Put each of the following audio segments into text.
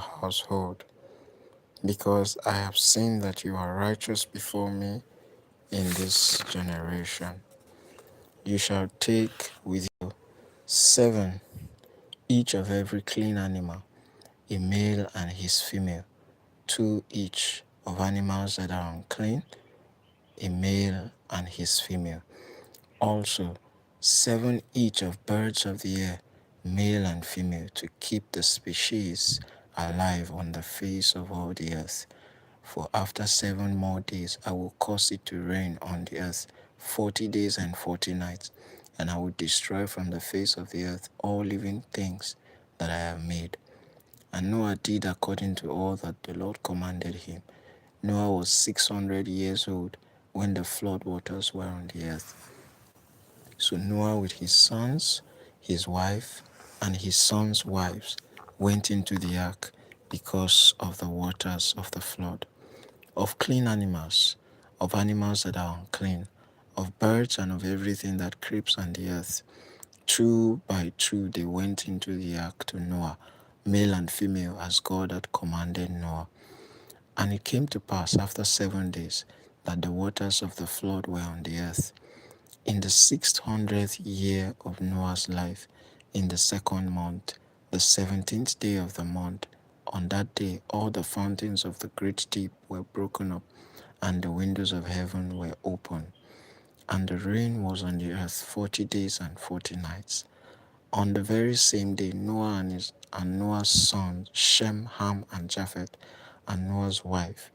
household, because I have seen that you are righteous before me in this generation. You shall take with you 7, each of every clean animal, a male and his female, 2 each of animals that are unclean, a male and his female. Also 7 each of birds of the air, male and female, to keep the species alive on the face of all the earth. For after 7 more days I will cause it to rain on the earth 40 days and 40 nights, and I will destroy from the face of the earth all living things that I have made. And Noah did according to all that the Lord commanded him. Noah was 600 years old when the flood waters were on the earth. So Noah with his sons, his wife, and his sons' wives went into the ark because of the waters of the flood. Of clean animals, of animals that are unclean, of birds and of everything that creeps on the earth, 2 by 2 they went into the ark to Noah, male and female, as God had commanded Noah. And it came to pass after 7 days that the waters of the flood were on the earth. In the 600th year of Noah's life, in the 2nd month, the 17th day of the month, on that day all the fountains of the great deep were broken up, and the windows of heaven were open. And the rain was on the earth 40 days and 40 nights. On the very same day, Noah and Noah's sons, Shem, Ham, and Japheth, and Noah's wife,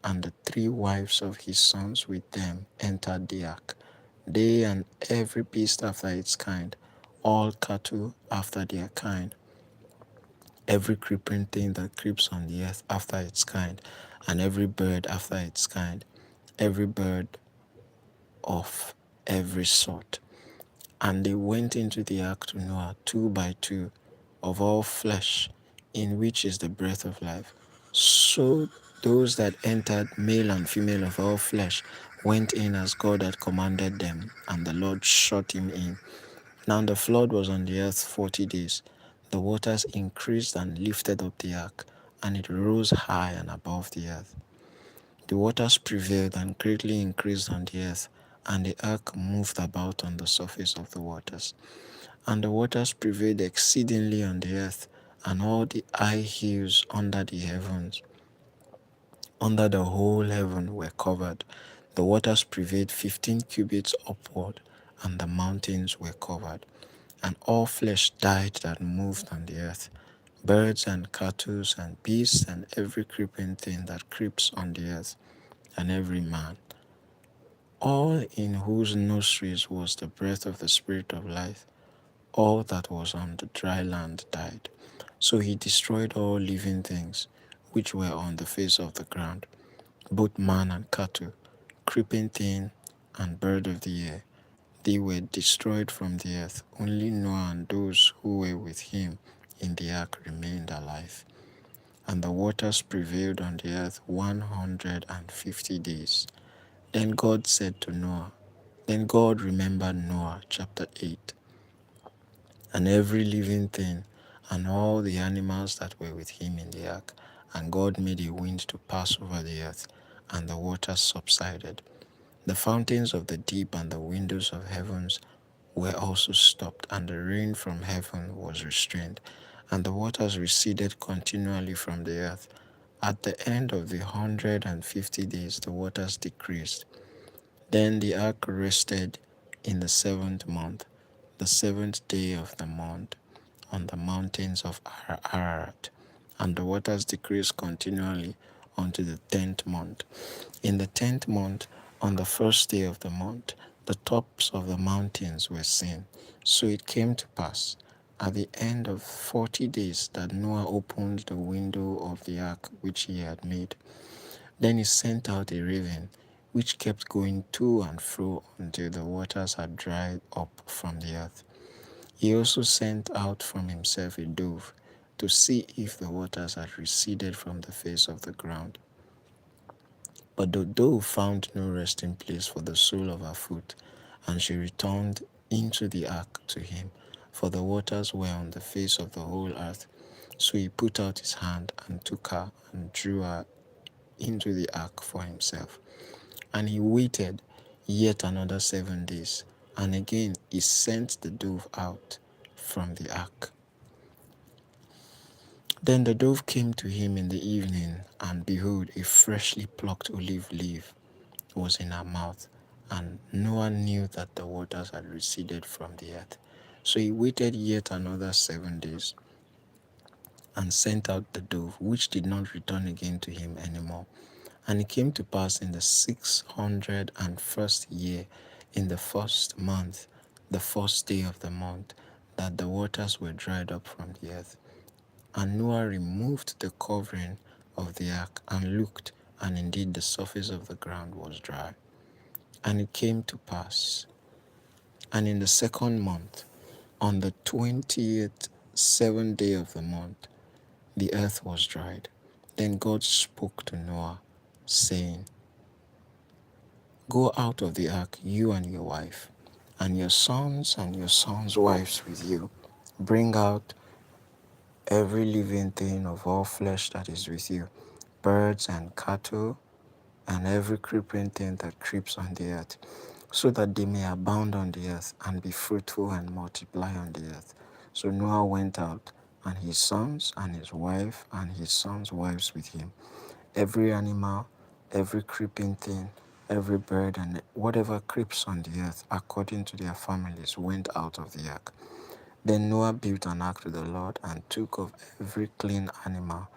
and the 3 wives of his sons with them entered the ark, they and every beast after its kind, all cattle after their kind, every creeping thing that creeps on the earth after its kind, and every bird after its kind, every bird of every sort. And they went into the ark to Noah 2 by 2, of all flesh, in which is the breath of life. So those that entered, male and female of all flesh, went in as God had commanded them, and the Lord shut him in. Now the flood was on the earth 40 days. The waters increased and lifted up the ark, and it rose high and above the earth. The waters prevailed and greatly increased on the earth, and the ark moved about on the surface of the waters. And the waters prevailed exceedingly on the earth, and all the high hills under the heavens, under the whole heaven, were covered. The waters prevailed 15 cubits upward, and the mountains were covered. And all flesh died that moved on the earth, birds and cattle and beasts and every creeping thing that creeps on the earth, and every man, all in whose nostrils was the breath of the Spirit of life. All that was on the dry land died. So he destroyed all living things which were on the face of the ground, both man and cattle, creeping thing and bird of the air. They were destroyed from the earth. Only Noah and those who were with him in the ark remained alive. And the waters prevailed on the earth 150 days. Then God said to Noah, Then God remembered Noah, chapter 8, and every living thing, and all the animals that were with him in the ark. And God made a wind to pass over the earth, and the waters subsided. The fountains of the deep and the windows of heavens were also stopped, and the rain from heaven was restrained, and the waters receded continually from the earth. At the end of the 150 days, the waters decreased. Then the ark rested in the 7th month, the 7th day of the month, on the mountains of Ararat, and the waters decreased continually unto the 10th month. In the 10th month, on the 1st day of the month, the tops of the mountains were seen. So it came to pass, at the end of 40 days, that Noah opened the window of the ark which he had made. Then he sent out a raven, which kept going to and fro until the waters had dried up from the earth. He also sent out from himself a dove, to see if the waters had receded from the face of the ground. But the dove found no resting place for the sole of her foot, and she returned into the ark to him, for the waters were on the face of the whole earth. So he put out his hand and took her and drew her into the ark for himself. And he waited yet another 7 days. And again he sent the dove out from the ark. Then the dove came to him in the evening, and behold, a freshly plucked olive leaf was in her mouth. And Noah knew that the waters had receded from the earth. So he waited yet another 7 days and sent out the dove, which did not return again to him anymore. And it came to pass in the 601st year, in the first month, the first day of the month, that the waters were dried up from the earth. And Noah removed the covering of the ark and looked, and indeed the surface of the ground was dry. And it came to pass, and in the second month, on the 20th seventh day of the month, the earth was dried. Then God spoke to Noah, saying, Go out of the ark, you and your wife, and your sons and your sons' wives with you. Bring out every living thing of all flesh that is with you, birds and cattle, and every creeping thing that creeps on the earth, so that they may abound on the earth and be fruitful and multiply on the earth. So Noah went out, and his sons and his wife and his sons' wives with him. Every animal, every creeping thing, every bird, and whatever creeps on the earth, according to their families, went out of the ark. Then Noah built an ark to the Lord, and took of every clean animal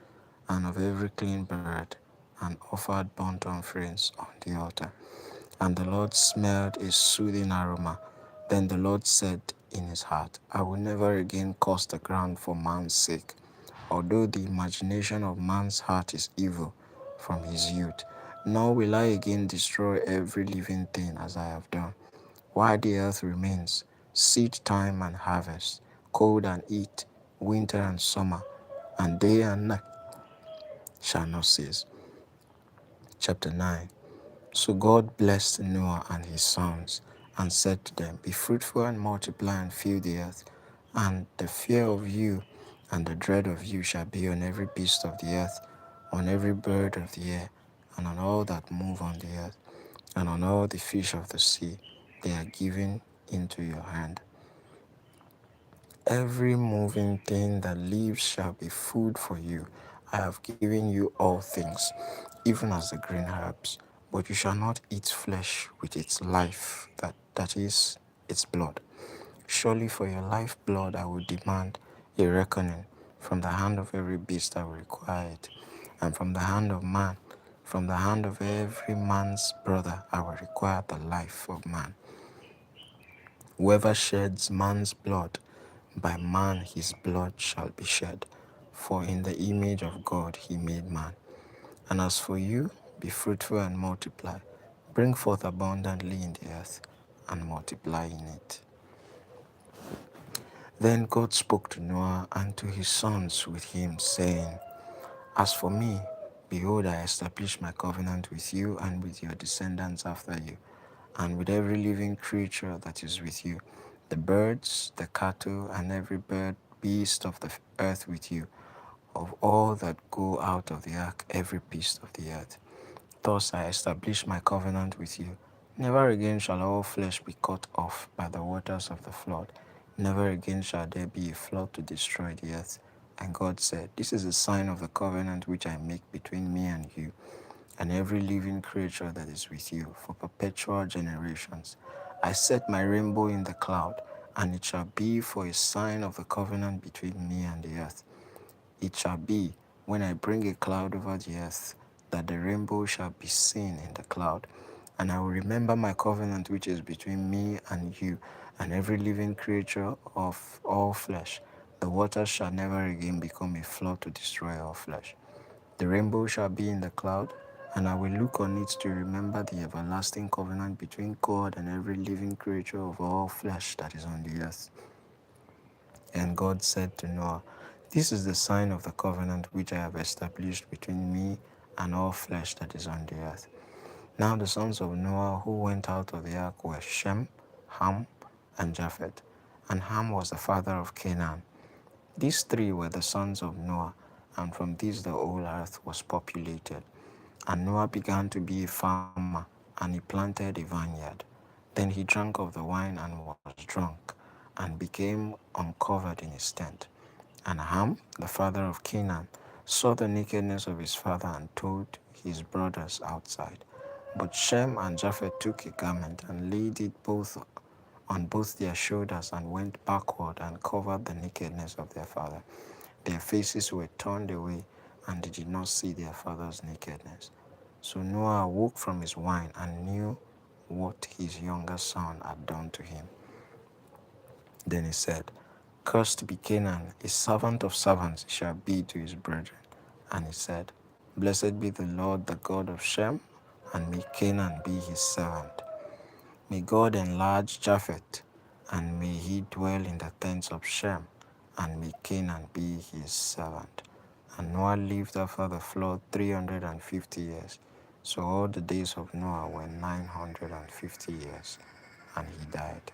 and of every clean bird, and offered burnt offerings on the altar. And the Lord smelled a soothing aroma. Then the Lord said in his heart, I will never again curse the ground for man's sake, although the imagination of man's heart is evil from his youth. Nor will I again destroy every living thing as I have done. While the earth remains, seed time and harvest, cold and heat, winter and summer, and day and night shall not cease. Chapter 9. So God blessed Noah and his sons, and said to them, Be fruitful and multiply and fill the earth, and the fear of you and the dread of you shall be on every beast of the earth, on every bird of the air, and on all that move on the earth, and on all the fish of the sea. They are given into your hand. Every moving thing that lives shall be food for you. I have given you all things, even as the green herbs. But you shall not eat flesh with its life, that is, its blood. Surely for your life blood I will demand a reckoning. From the hand of every beast I will require it, and from the hand of man, from the hand of every man's brother I will require the life of man. Whoever sheds man's blood, by man his blood shall be shed, for in the image of God he made man. And as for you, be fruitful and multiply, bring forth abundantly in the earth, and multiply in it. Then God spoke to Noah and to his sons with him, saying, As for me, behold, I establish my covenant with you and with your descendants after you, and with every living creature that is with you, the birds, the cattle, and every bird, beast of the earth with you, of all that go out of the ark, every beast of the earth. Thus I establish my covenant with you. Never again shall all flesh be cut off by the waters of the flood. Never again shall there be a flood to destroy the earth. And God said, This is a sign of the covenant which I make between me and you, and every living creature that is with you, for perpetual generations. I set my rainbow in the cloud, and it shall be for a sign of the covenant between me and the earth. It shall be, when I bring a cloud over the earth, that the rainbow shall be seen in the cloud. And I will remember my covenant which is between me and you, and every living creature of all flesh. The waters shall never again become a flood to destroy all flesh. The rainbow shall be in the cloud, and I will look on it to remember the everlasting covenant between God and every living creature of all flesh that is on the earth. And God said to Noah, This is the sign of the covenant which I have established between me and all flesh that is on the earth. Now the sons of Noah who went out of the ark were Shem, Ham, and Japheth. And Ham was the father of Canaan. These three were the sons of Noah, and from these the whole earth was populated. And Noah began to be a farmer, and he planted a vineyard. Then he drank of the wine and was drunk, and became uncovered in his tent. And Ham, the father of Canaan, saw the nakedness of his father and told his brothers outside. But Shem and Japheth took a garment and laid it both on both their shoulders and went backward and covered the nakedness of their father. Their faces were turned away, and they did not see their father's nakedness. So Noah awoke from his wine and knew what his younger son had done to him. Then he said, Cursed be Canaan, a servant of servants shall be to his brethren. And he said, Blessed be the Lord, the God of Shem, and may Canaan be his servant. May God enlarge Japheth, and may he dwell in the tents of Shem, and may Canaan be his servant. And Noah lived after the flood 350 years. So all the days of Noah were 950 years, and he died.